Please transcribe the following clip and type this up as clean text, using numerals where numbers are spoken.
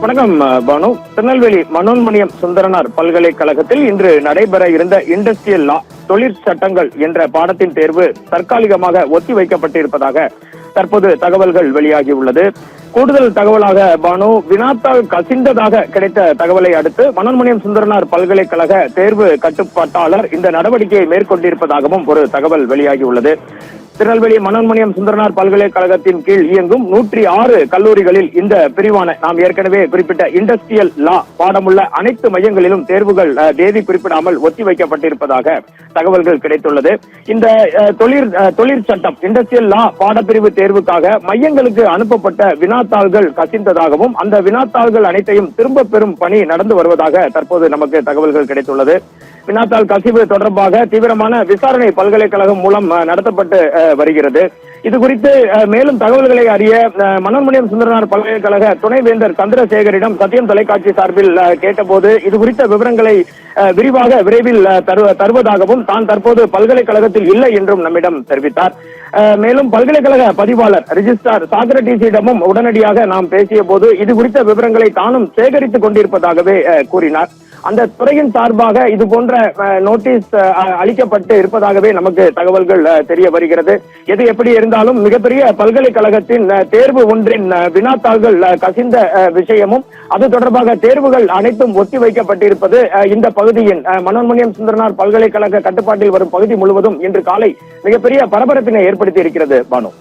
வணக்கம் பானு. திருநெல்வேலி மனோன்மணியம் சுந்தரனார் பல்கலைக்கழகத்தில் இன்று நடைபெற இருந்த இண்டஸ்ட்ரியல் லா தொழிற்சட்டங்கள் என்ற பாடத்தின் தேர்வு தற்காலிகமாக ஒத்திவைக்கப்பட்டிருப்பதாக தற்போது தகவல்கள் வெளியாகியுள்ளது. கூடுதல் தகவலாக பானு, வினாத்தாள் கசிந்ததாக கிடைத்த தகவலை அடுத்து மனோன்மணியம் சுந்தரனார் பல்கலைக்கழக தேர்வு கட்டுப்பாட்டாளர் இந்த நடவடிக்கையை மேற்கொண்டிருப்பதாகவும் ஒரு தகவல் வெளியாகியுள்ளது. திருநெல்வேலி மனோன்மணியம் சுந்தரனார் பல்கலைக்கழகத்தின் கீழ் இயங்கும் 106 கல்லூரிகளில் இந்த பிரிவான நாம் ஏற்கனவே குறிப்பிட்ட இண்டஸ்ட்ரியல் லா பாடமுள்ள அனைத்து மையங்களிலும் தேர்வுகள் தேதி குறிப்பிடாமல் ஒத்திவைக்கப்பட்டிருப்பதாக தகவல்கள் கிடைத்துள்ளது. இந்த தொழிற்சட்டம் இண்டஸ்ட்ரியல் லா பாடப்பிரிவு தேர்வுக்காக மையங்களுக்கு அனுப்பப்பட்ட வினாத்தாள்கள் கசிந்ததாகவும் அந்த வினாத்தாள்கள் அனைத்தையும் திரும்ப பெறும் பணி நடந்து வருவதாக தற்போது நமக்கு தகவல்கள் கிடைத்துள்ளது. வினாத்தாள் கசிவு தொடர்பாக தீவிரமான விசாரணை பல்கலைக்கழகம் மூலம் நடத்தப்பட்டு வருகிறது. இது குறித்து மேலும் தகவல்களை அறிய மனோன்மணியம் சுந்தரனார் பல்கலைக்கழக துணைவேந்தர் சந்திரசேகரிடம் சத்தியம் தொலைக்காட்சி சார்பில் கேட்டபோது இது குறித்த விவரங்களை விரிவாக விரைவில் தருவதாகவும் தான் தற்போது பல்கலைக்கழகத்தில் இல்லை என்றும் நம்மிடம் தெரிவித்தார். மேலும் பல்கலைக்கழக பதிவாளர் ரிஜிஸ்ட்ரார் சாக்ரடீஸிடமும் உடனடியாக நாம் பேசிய போது இது குறித்த விவரங்களை தானும் சேகரித்துக் கொண்டிருப்பதாகவே கூறினார். அந்த துறையின் சார்பாக இது போன்ற நோட்டீஸ் அளிக்கப்பட்டு இருப்பதாகவே நமக்கு தகவல்கள் தெரிய வருகிறது. எது எப்படி இருந்தாலும் மிகப்பெரிய பல்கலைக்கழகத்தின் தேர்வு ஒன்றின் வினாத்தாள்கள் கசிந்த விஷயமும் அது தொடர்பாக தேர்வுகள் அனைத்தும் ஒத்திவைக்கப்பட்டிருப்பது இந்த பகுதியின் மனோன்மணியம் சுந்தரனார் பல்கலைக்கழக கட்டுப்பாட்டில் வரும் பகுதி முழுவதும் இன்று காலை மிகப்பெரிய பரபரப்பினை ஏற்படுத்தி இருக்கிறது பானு.